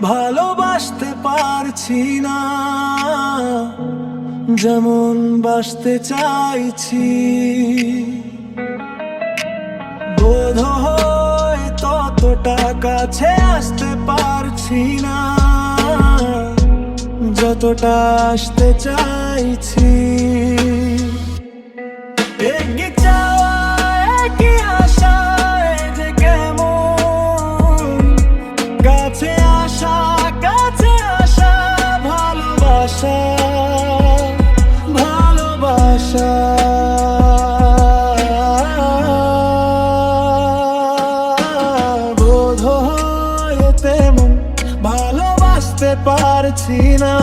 ভালোবাসতে পারছি না, যেমন বাসতে চাইছি। বোধ হয় ততটা কাছে আসতে পারছি না, যতটা আসতে চাইছি। একই চাওয়া একই আশায় যে কেমন কাছে আসা ভালোবাসা ভালোবাসা। বোধ হয় তেমন ভালোবাসতে পারছি না,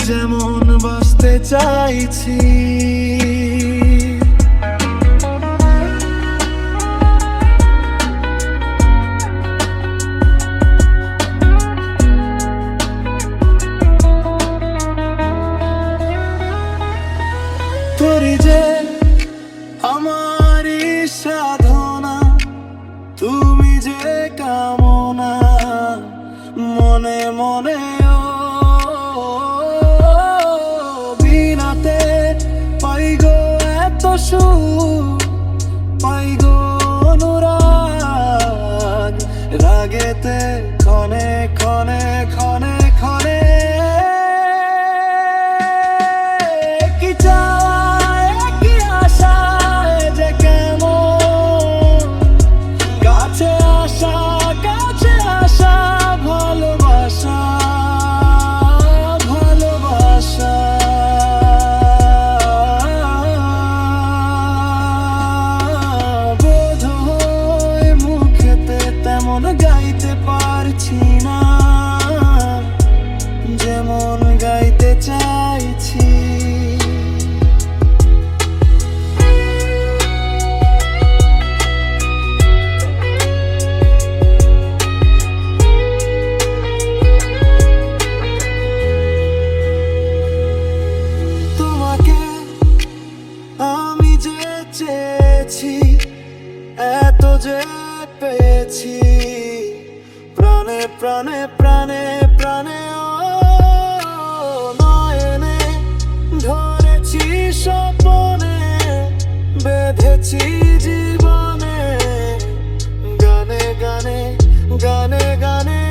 যেমন বাসতে চাইছি। তোরি যে আমারই সাধনা, তুমি যে কামনা, মনে মনে বিনাতে পাই গো এত সুখ, পাই গো অনুরাগ, রাগেতে ক্ষণে ক্ষণে ক্ষণে ক্ষণে। কি চাওয়া কি আশায় যে কেমন কাছে আসা ভালোবাসা ভালোবাসা। বোধ হয় মুখেতে তেমন গাইতে পারছি না, যেমন গাইতে চাইছি। তোমাকে আমি যে চেয়েছি, এত যে পেয়েছি, প্রাণে প্রাণে প্রাণে প্রাণে নয়নে ধরেছি, স্বপনে বেঁধেছি জীবনে, গানে গানে গানে গানে।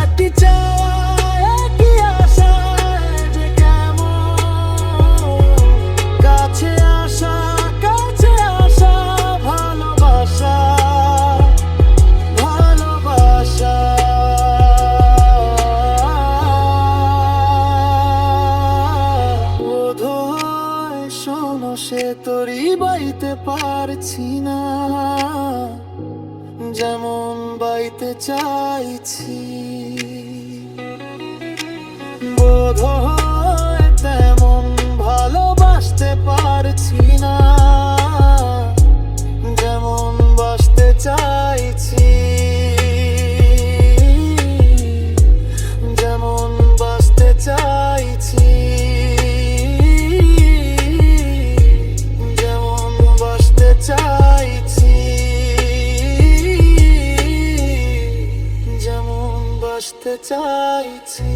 একই চাওয়া একই আশায় যে কেমন কাছে আসা ভালোবাসা ভালোবাসা। বোধ হয় শোনো সে তোরই বাইতে পারছি না, যেমন বাইতে চাইছি। বোধ হয় তেমন ভালোবাসতে পারছি না, যেমন বাসতে চাইছি। যেমন বাসতে চাইছি, যেমন বাসতে চাইছি, যেমন বাসতে চাইছি।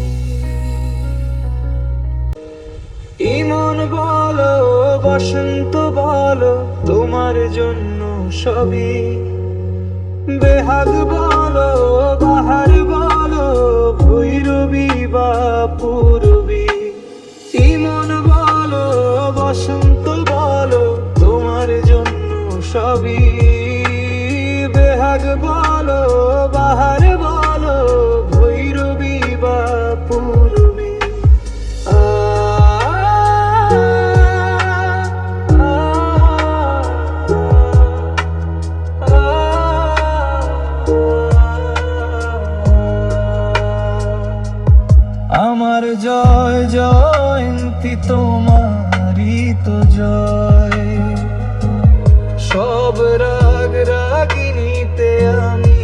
ইমন বলো বসন্ত বলো তোমার জন্য সবই, বেহাগ বলো বাহার বলো ভৈরবী বা পূরবী। ইমন বলো বসন্ত বলো তোমার জন্য সবই, বেহাগ বলো বাহার বলো ভৈরবী বা পূরবী। আমার জয় জয়ন্তী তোমারই তো জয়, সব রাগ রাগিনীতে আমি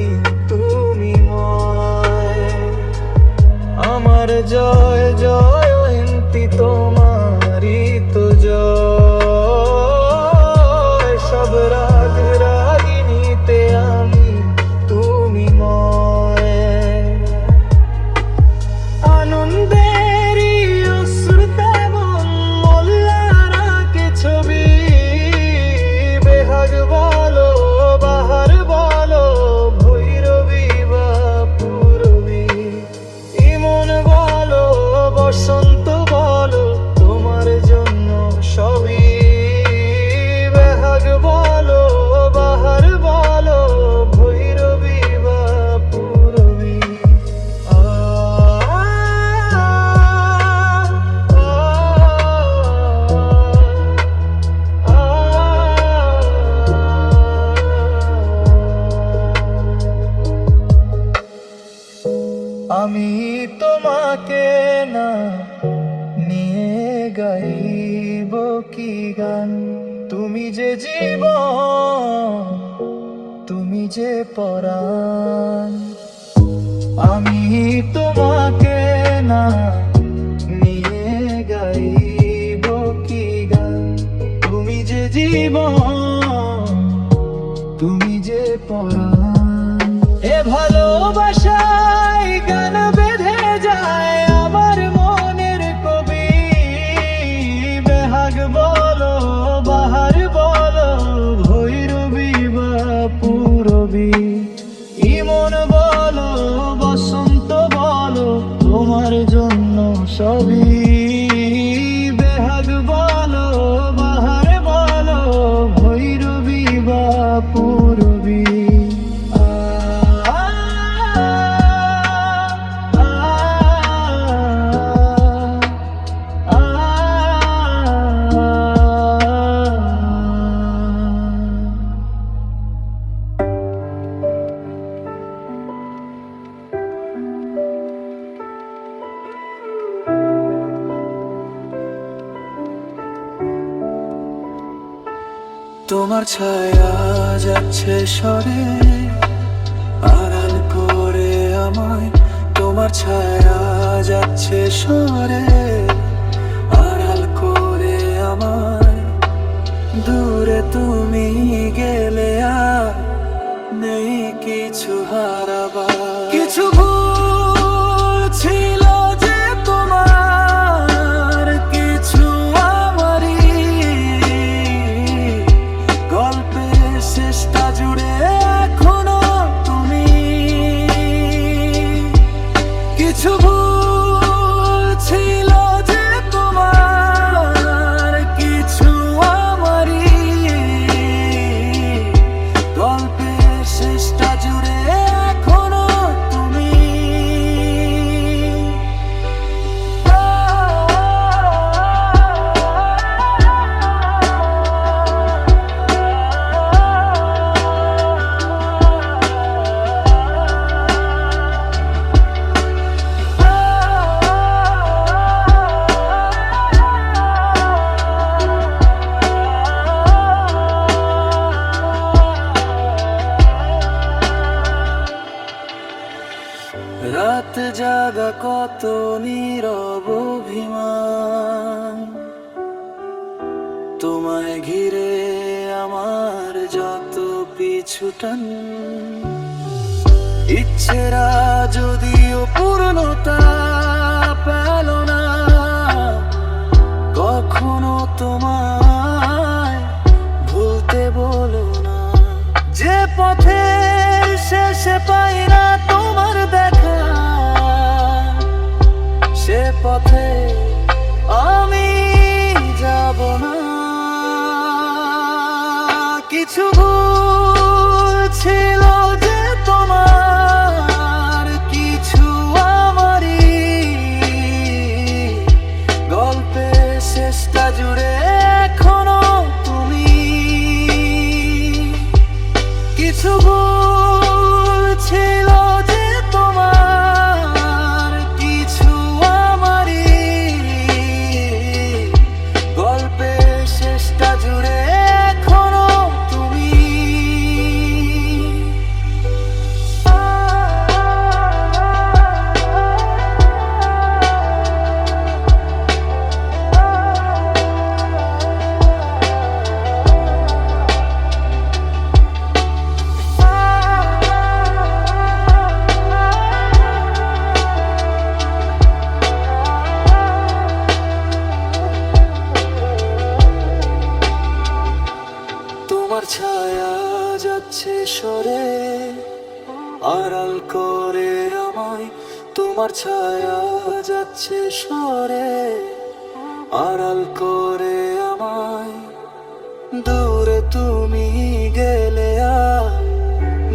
তুমি ময়। আমার জয় জয়ন্তী তোমারই তো জয়, সব রাগ আমি তোমাকে না নিয়ে গাইব কি গান। তুমি যে জীবন, তুমি যে পরাণ। আমি তোমাকে না নিয়ে গাইব কি গান। তুমি যে জীবন, তুমি যে পরাণ। এ ভালোবাসায় গান বেঁধে যায় আমার মনের কবি। বেহাগ বলো বাহার বলো, ভৈরবী বা পূরবী। ইমন বলো বসন্ত বলো, তোমার জন্য সবই। বেহাগ বলো বাহার বলো, ভৈরবী বা পূরবী। তোমার ছায়া যাচ্ছে সরে, আড়াল করে আমায়। তোমার ছায়া যাচ্ছে সরে, আড়াল করে আমায়। দূরে তুমি গেলে আর নেই কিছু হারাবার। কিছু ভুল ছিল যে তোমার, কিছু আমারই। গল্পের শেষটা জুড়ে এখনো তুমি। কিছু ভুল ছিল যে তোমার, কিছু আমারই। গল্পের শেষটা জুড়ে এখনো তুমি। রাত জাগা কত নীরব অভিমান, তোমায় ঘিরে আমার যত পিছুটান। ইচ্ছেরা যদিও পূর্ণতা পেল না, কখনো তোমায় ভুলতে বলো না। যে পথে শেষে পাই না তোমার দেখা, সে পথে আমি যাব না। কিছু ভুল ছিল যে তোমার, কিছু আমারই। গল্পের শেষটা জুড়ে এখনো তুমি। কিছু ভুল ছিল যে তোমার, কিছু আমারই। গল্পের শেষটা জুড়ে এখনো তুমি। তোমার ছায়া যাচ্ছে সরে, আড়াল করে আমায়। তোমার ছায়া যাচ্ছে সরে, আড়াল করে আমায়। দূরে তুমি গেলে আর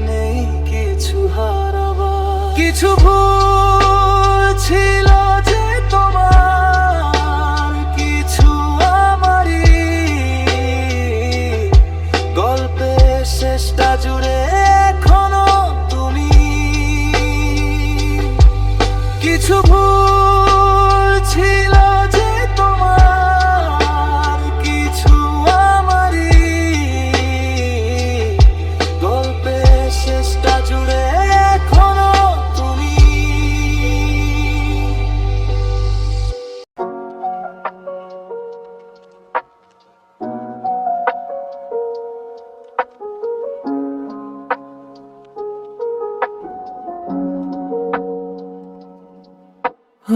নেই কিছু হারাবার। কিছু ভুল ছিল যে তোমার, কিছু আমারই। গল্পের শেষটা জুড়ে এখনো তুমি।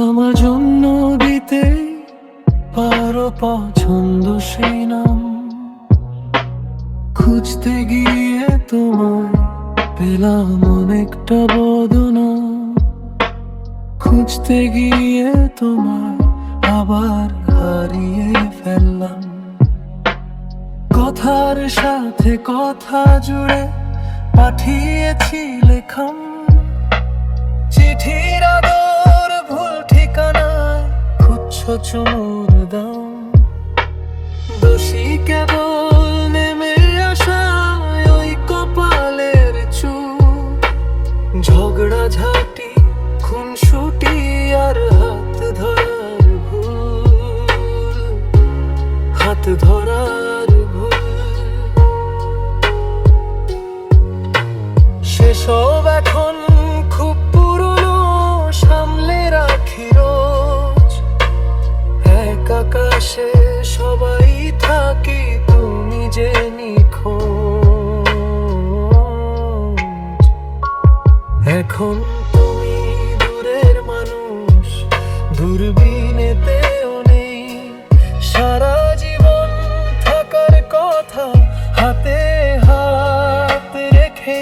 আমার জন্য দিতে পারো পছন্দ সেই নাম। খুঁজতে গিয়ে তোমায় পেলাম অনেকটা বদনাম। খুঁজতে গিয়ে তোমায় আবার হারিয়ে ফেললাম। কথার সাথে কথা জুড়ে পাঠিয়েছি লেখাম। চিঠির আদর ভুল ঠিকানায় খুঁজছো চুমুর দাম। দোষী কেবল নেমে আসা ওই কপালের চুপ। ঝগড়া ঝাঁটি খুনসুটি আর হাত ধরার ভুল। হাত ধরার ভুল সেসব এখন খুব পুরনো, সামলে রাখি রোজ। এক আকাশে সবাই থাকি, তুমি যে নিখোঁজ। এখন তুমি দূরের মানুষ, দূরবীনেতেও নেই। সারা জীবন থাকার কথা হাতে হাত রেখে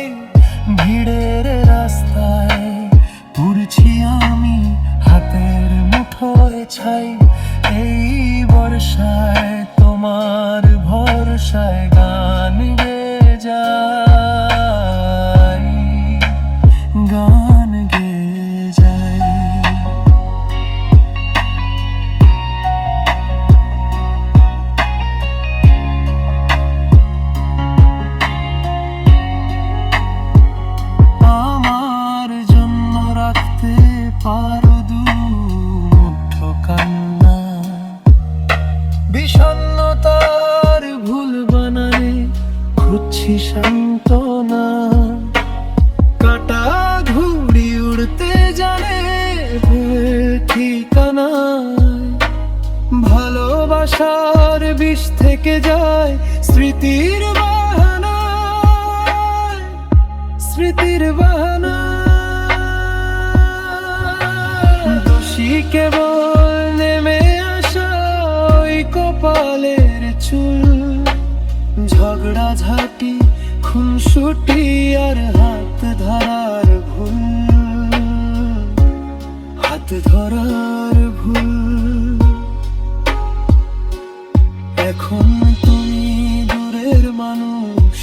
ভিড়ের রাস্তায় ঘুরছি আমি, হাতের মুঠোয় ছাই। এই বর্ষায় তোমার ভরসায় গান গেয়ে যাই, গান গেয়ে যাই। আমার জন্য রাখতে পারো দু মুঠো কান্না। বিষণ্ণতার ভুল বানানে খুঁজছি সান্ত্বনা। কাটা ঘুড়ি উড়তে জানে ঠিকানায়। ভালোবাসার বিষ থেকে যায় স্মৃতির বাহানায়, স্মৃতির বাহানায়। দোষী কেবল নেমে আসা ওই কপালের চুল। ঝগড়া ঝাঁটি খুনসুটি আর হাত ধরার ভুল। হাত ধরার ভুল। এখন তুমি দূরের মানুষ,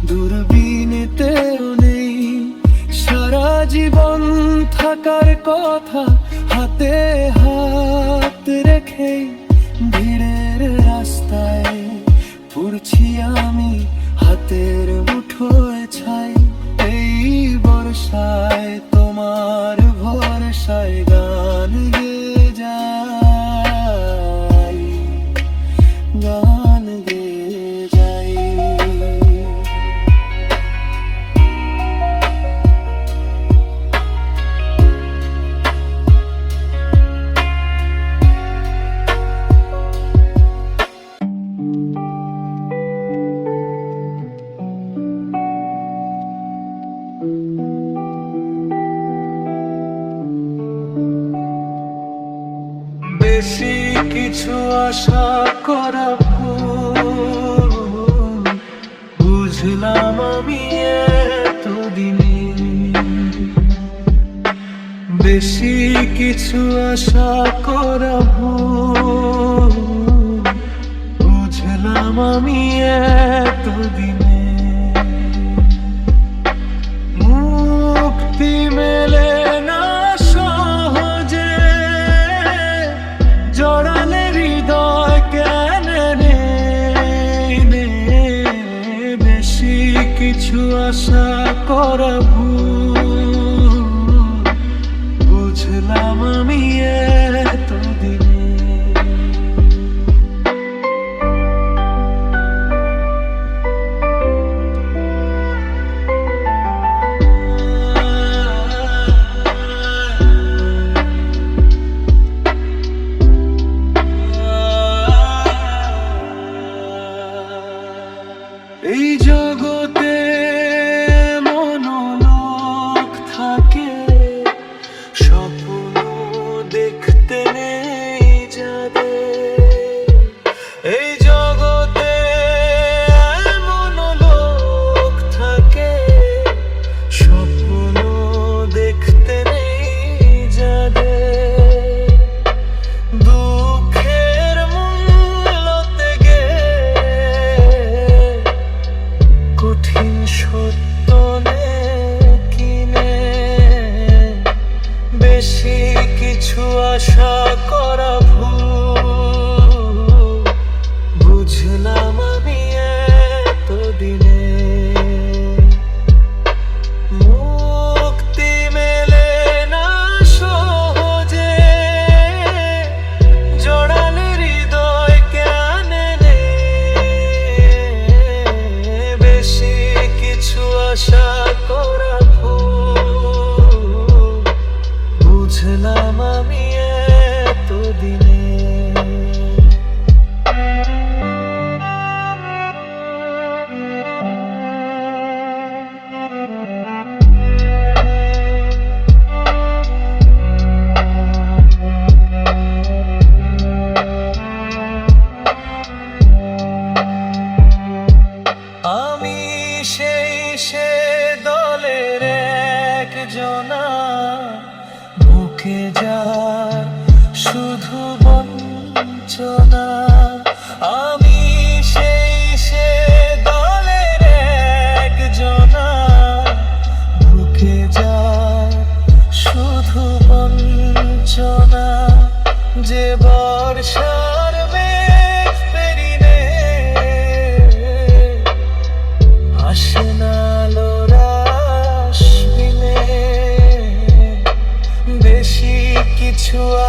দূরবীনেতেও নেই। সারা জীবন থাকার কথা হাতে হাত রেখে ভিড়ের রাস্তায় ঘুরছি আমি, হাতের মুঠোয় ছাই। এই বর্ষায় তোমার ভরসায় গান গেয়ে যাই, গান গেয়ে যাই। বেশি কিছু আশা করা ভুল, বুঝলাম আমি এতদিনে। বেশি কিছু আশা করা ভুল, বুঝলাম আমি এতদিনে। মুক্তি মেলে না সহজে, জড়ালে হৃদয় কেন রে। বেশি কিছু আশা করা ভুল, বুঝলাম আমি এতদিনে। এই জগতে মনোলোক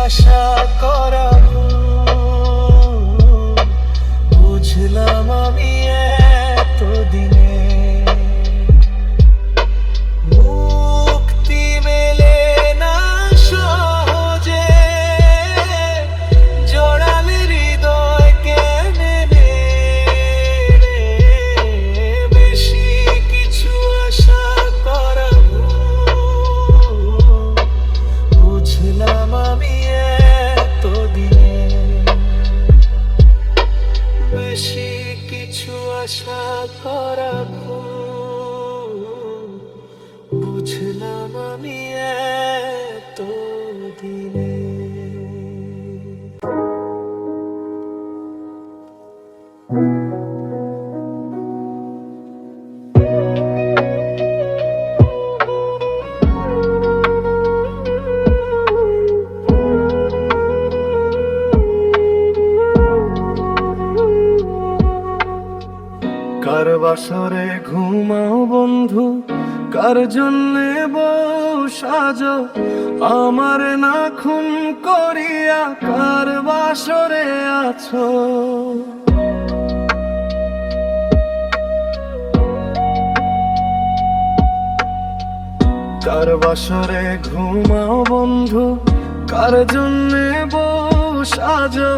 আশা করা বুঝলাম আমি এতদিনে। মুক্তি মেলে না সহজে, জড়ালে হৃদয় কেনে রে। বেশি কিছু আশা করা বুঝলাম আমি এতদিনে। বেশি কিছু আশা করা বুঝলাম আমি এতদিনে। কার বাসরে ঘুমাও বন্ধু, কার জন্যে বউ সাজো, আমার না খুন করিয়া কার বাসরে আছো। কার বাসরে ঘুমাও বন্ধু, কার জন্যে বউ সাজো,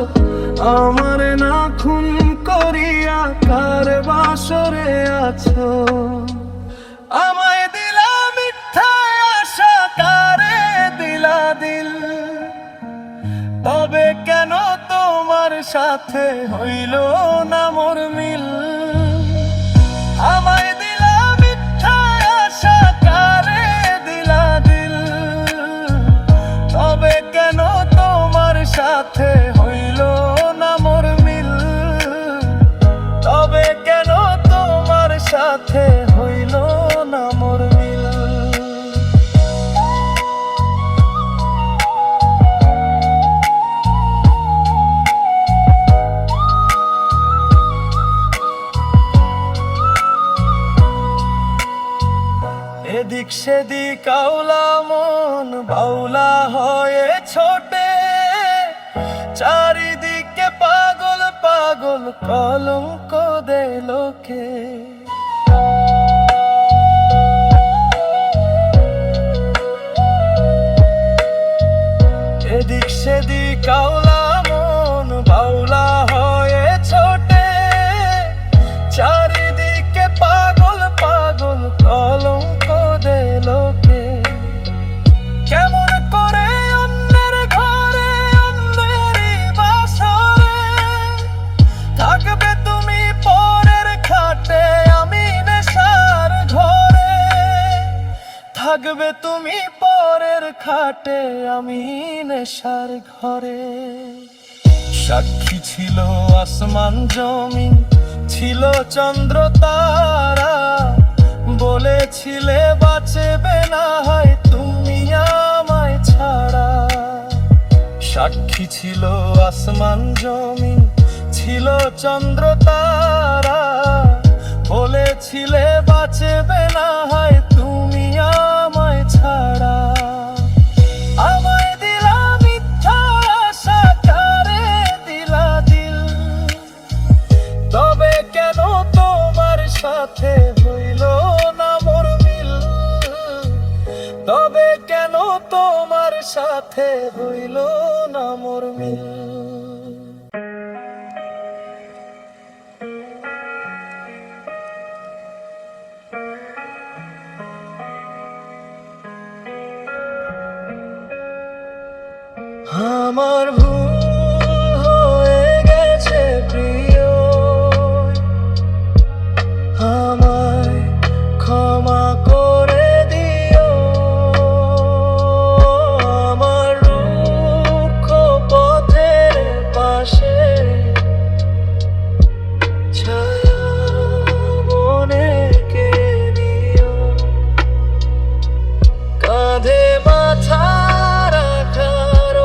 আমার না খুন করিয়া কার বাসরে আছো। আমায় দিলা মিথ্যা আশা, কারে দিলা দিল, তবে কেন তোমার সাথে হইল না মোর মিল। আমায় দিলা মিথ্যা আশা, কারে দিলা দিল, তবে কেন তোমার সাথে হইল না মোর মিল। তবে কেন তোমার সাথে হইল না মোর মিল। এদিক সেদিক আওলা মন বাউলা হয়ে ছোটে, চারিদিকে পাগল পাগল কলঙ্ক দে লোকে। এদিক সেদিক আওলা মন বাউলা হয়ে ছোটে, চারিদিকে পাগল পাগল কলঙ্ক দে লোকে। কেমন করে অন্যের ঘরে অন্যেরই বাসরে থাকবে তুমি পরের খাটে, আমি নেশার ঘরে। থাকবে তুমি পরের খাটে, আমি নেশার ঘরে। সাক্ষী ছিল আসমান জমিন, ছিল চন্দ্র তারা, বলেছিলে বাঁচবে না হয় তুমি আমায় ছাড়া। সাক্ষী ছিল আসমান জমিন, ছিল চন্দ্র তারা, বলেছিলে বাঁচবে না হয় তুমি আমায় ছাড়া। আমায় দিলা মিথ্যা আশা, কারে দিলা দিল, তবে কেন তোমার সাথে হইল না মোর মিল। তবে কেন তোমার সাথে হইল না মোর মিল। আমার ভুল হয়ে গেছে প্রিয়, আমায় ক্ষমা করে দিও। আমার রুক্ষ পথের পাশে ছায়া মনে কে নিও। কাঁধে মাথা রাখার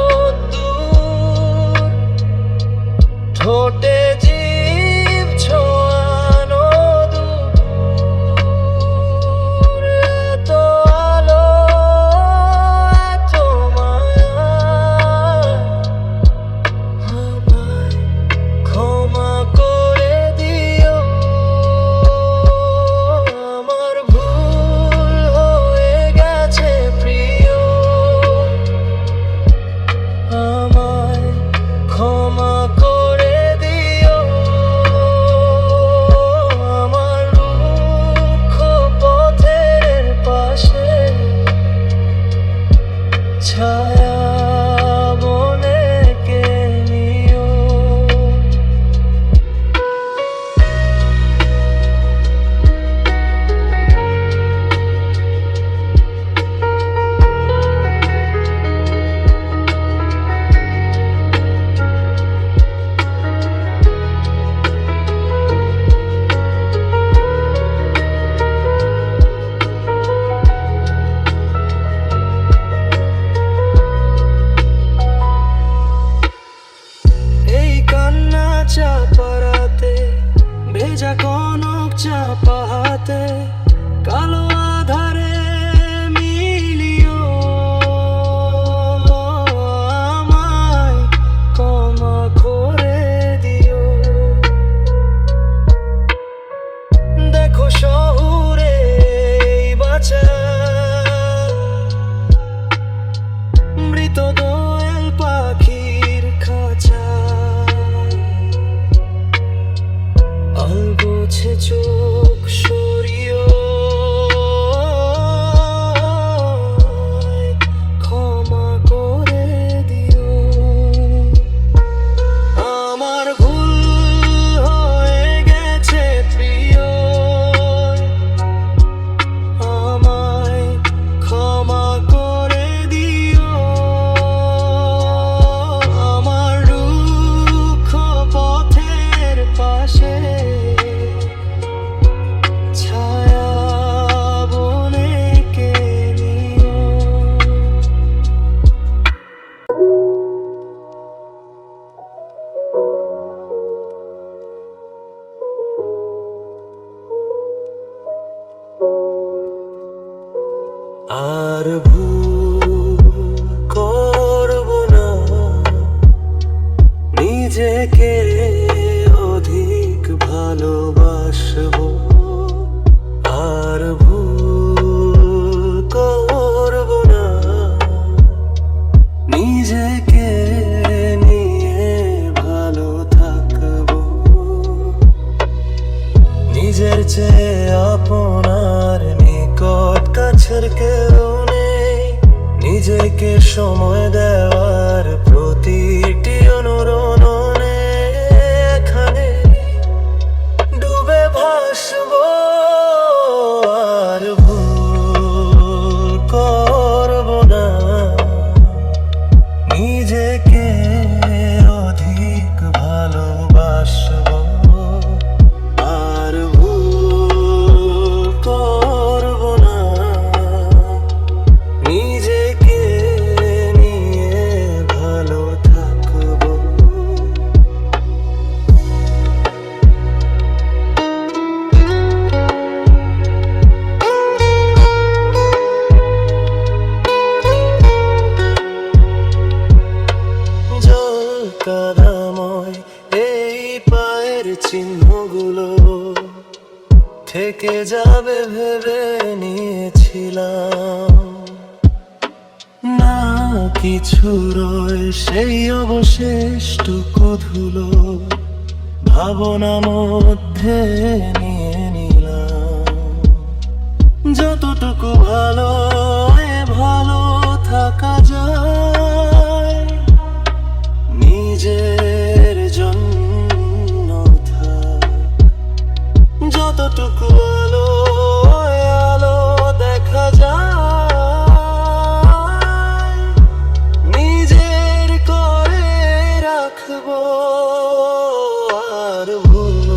আর ভুল করব না, নিজেকে অধিক ভালোবাসবো। আর ভুল করব না, নিজেকে নিয়ে ভালো থাকবো। নিজের চেয়ে আপনার নিকট কাছের কেউ নেই, নিজেকে সময় দেওয়ার প্রতিটি অনুরণনে এখানে ডুবে ভাসবো। আর ভুল করব না, নিজেকে অধিক ভালোবাসবো। আর ভুল করব না, নিজেকে নিয়ে ভালো থাকবো। জল কাদাময় এই পায়ের চিহ্নগুলো থেকে যাবে ভেবে নিয়েছিলাম, না কিছু রয় সেই অবশেষটুকু ধুলো ভাবনা মধ্যে নিয়ে নিলাম। যতটুকু ভালো ভালো থাকা যায়, নিজের জন্য থাক। যতটুকু আলো আলো দেখা যায়, নিজের করে রাখবো। আর ভুল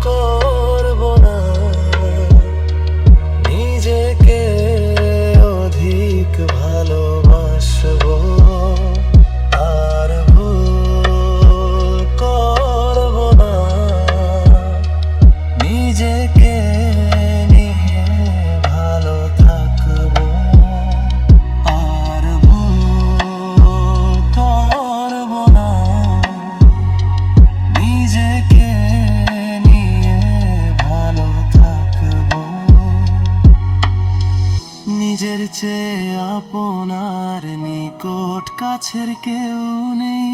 করব না, নিজেকে অধিক ভালোবাসবো। আর ভুল করব না, নিজেকে নিয়ে ভালো থাকবো। আর ভুল করব না, নিজেকে নিয়ে ভালো থাকবো। নিজের চেয়ে আপনার নিকট কাছের কেউ নেই,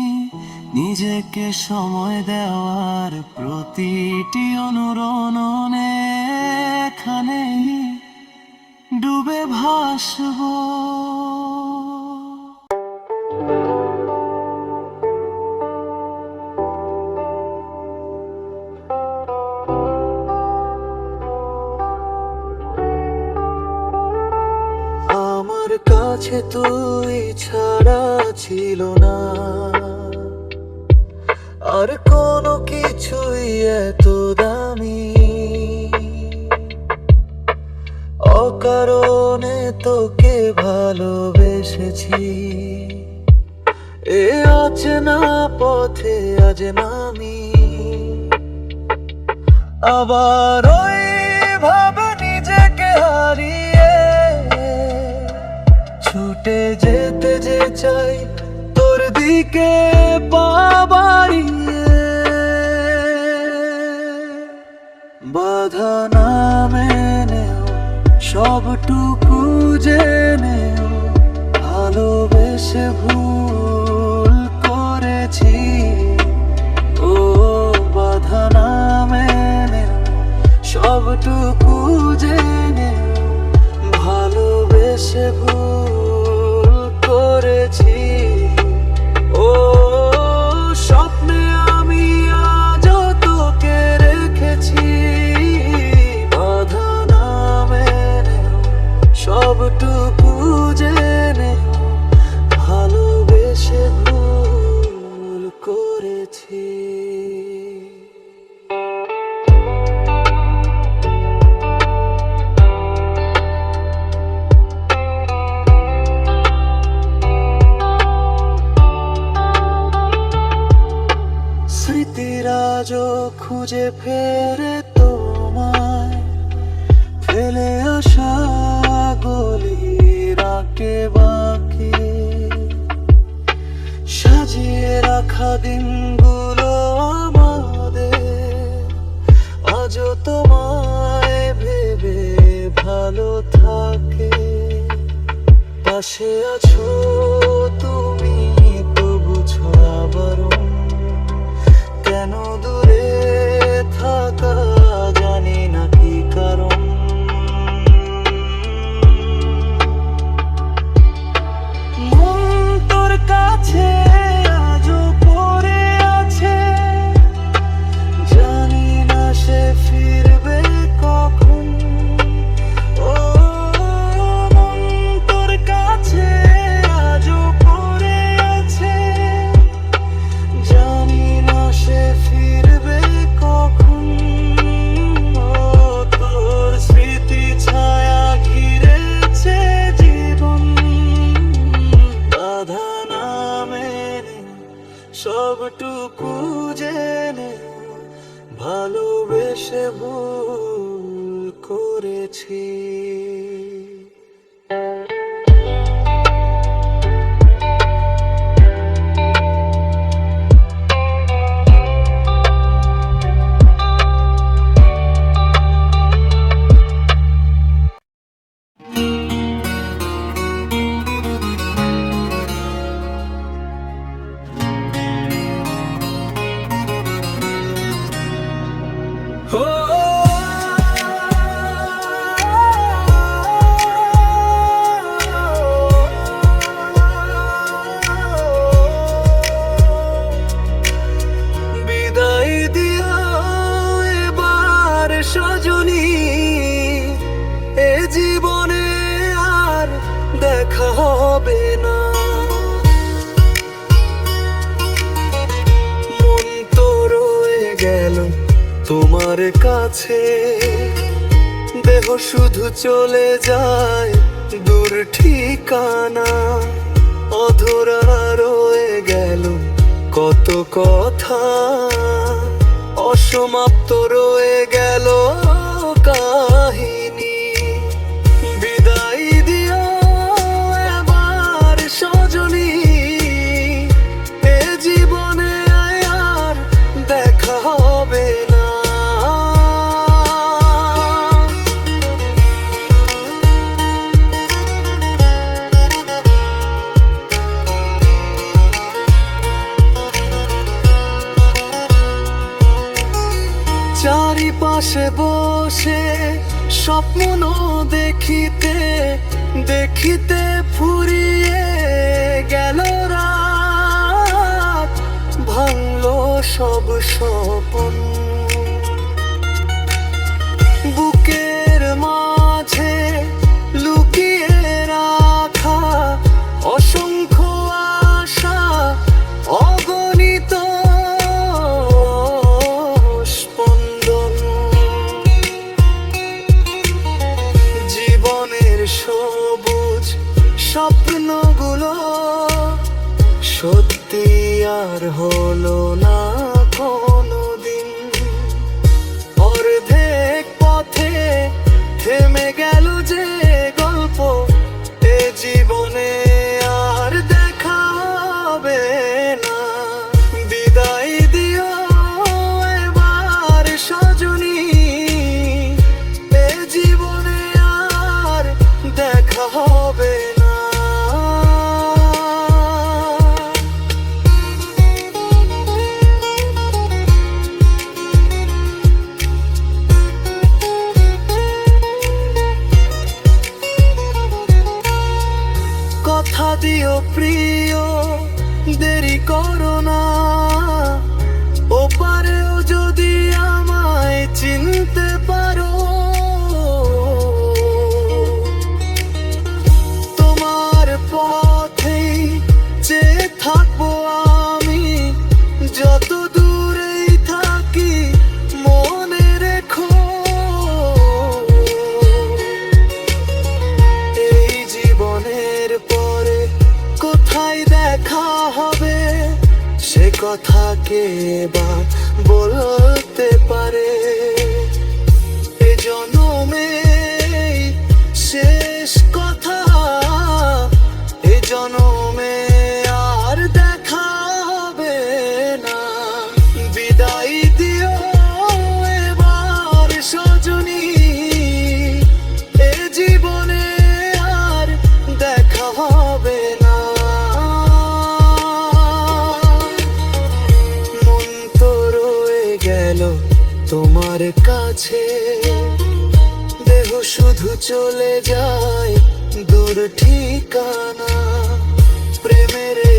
নিজেকে সময় দেওয়ার প্রতিটি অনুরণনে এখানে ডুবে ভাসবো। আমার কাছে তুই ছাড়া ছিল না আর কোনো কিছুই এত দামি, অকারণে তোকে ভালোবেসেছি। এ অচেনা পথে আজ নামি, আবার ওই ভাবে নিজেকে হারিয়ে ছুটে যেতে যে চাই তোর দিকে পা বাড়িয়ে। বাধা না মেনেও সবটুকু জেনেও ভালোবেসে ভুল করেছি। ও বাধা না মেনেও সবটুকু জেনেও ভালোবেসে ভুল করেছি। ও স্বপ্নে আমি আজও তোকে রেখেছি, বাধা না মেনেও সবটুকু জেনেও ভালোবেসে ভুল করেছি। স্মৃতিরাজও খুঁজে ফেরে তোমায়, ফেলে আসা গো আঁকে বাঁকে সাজিয়ে রাখা দিনগুলো আমাদের আজও তোমায় ভেবে ভালো থাকে। পাশে আছো তুমি তো বুঝো আবারও কেন দূরে থাকা, জানি না কি কারণ। মন তোর কাছে আজও পড়ে আছে, জানি না সে ফিরবে কখন। ও মন তোর কাছে আজও পড়ে আছে, জানি না সে ফিরবে কখন। ও তোর স্মৃতি ছায়া ঘিরেছে জীবন, বাধা না মেনে সবটুকু জেনে ভালোবেসে ভুল করেছি। বিদায় দিও এবার সজনী, এ জীবনে আর দেখা হবে না। মন তো রয়ে গেল তোমার কাছে, দেহ শুধু চলে যায় দূর ঠিকানা। অধরা রয়ে গেল কত কথা, অসমাপ্ত রয়ে গেল কাহিনী। বিদায় দিও এবার সজনী, এ জীবনে আর দেখা হবে না। চারিপাশে বসে স্বপ্ন দেখিতে দেখিতে ফুরিয়ে গেল রাত, ভাঙলো সব স্বপ্ন। বুকের মাঝে লুকিয়ে রাখা অসংখ্য আশা, অগণিত স্পন্দন। জীবনের সবুজ স্বপ্নগুলো সত্যি আর হলো না কোনোদিন। অর্ধেক পথে থেমে গেল যে গল্প, এ জীবনে আর দেখা হবে না। বিদায় দিও এবার সজনী, এ জীবনে আর দেখা হবে না। কথা দিও প্রিয় দেরি করো না, ওপারেও যদি আমায় চিনতে পারো। তোমার পথেই চেয়ে থাকবো আমি, যত দূরেই থাকি মনে রেখো। এই জীবনের পরে কোথায় দেখা হবে, সে কথা কে বা বলতে পারে। এ জন্মে শেষ কথা কাছে, দেহ শুধু চলে যায় দূর ঠিকানা। প্রেমের